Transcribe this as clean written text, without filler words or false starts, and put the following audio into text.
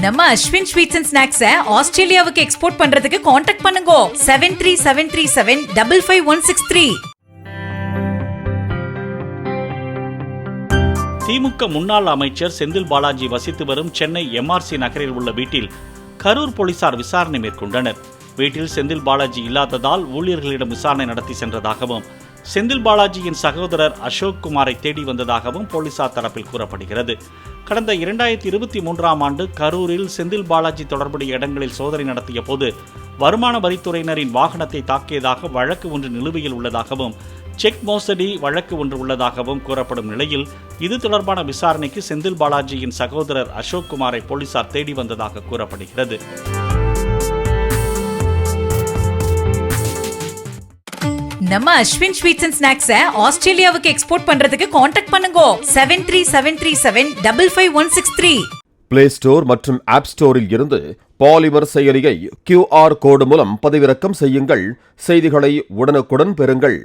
நம்ம Ashwin sweets and ஸ்நாக்ஸை ஆஸ்திரேலியாவுக்கு export பண்றதுக்கு கான்டாக்ட் பண்ணுங்க 7373755163. திமுக முன்னாள் அமைச்சர் செந்தில் பாலாஜி வசித்து வரும் சென்னை MRC நகரில் உள்ள வீட்டில் கரூர் போலீசார் விசாரணை மேற்கொண்டனர். வீட்டில் செந்தில் பாலாஜி இல்லாததால் ஊழியர்களிடம் விசாரணை நடத்தி சென்றதாகவும் செந்தில் பாலாஜியின் சகோதரர் அசோக் குமாரை தேடி வந்ததாகவும் போலீசார் தரப்பில் கூறப்படுகிறது. கடந்த 2023ஆம் ஆண்டு கரூரில் செந்தில் பாலாஜி தொடர்புடைய இடங்களில் சோதனை நடத்திய போது வருமான வரித்துறையினரின் வாகனத்தை தாக்கியதாக வழக்கு ஒன்று நிலுவையில் உள்ளதாகவும் செக் மோசடி வழக்கு ஒன்று உள்ளதாகவும் கூறப்படும் நிலையில் இது தொடர்பான விசாரணைக்கு செந்தில் பாலாஜியின் சகோதரர் அசோக் குமாரை போலீசார் தேடி வந்ததாக கூறப்படுகிறது. நம்ம அஸ்வின் ஸ்வீட்ஸ் அண்ட் ஸ்நாக்ஸை ஆஸ்திரேலியாவுக்கு எக்ஸ்போர்ட் பண்றதுக்கு கான்டாக்ட் பண்ணுங்க 7373755163. பிளே ஸ்டோர் மற்றும் ஆப் ஸ்டோரில் இருந்து பாலிமர் செயலியை QR கோடு மூலம் பதிவிறக்கம் செய்யுங்கள். செய்திகளை உடனுக்குடன் பெறுங்கள்.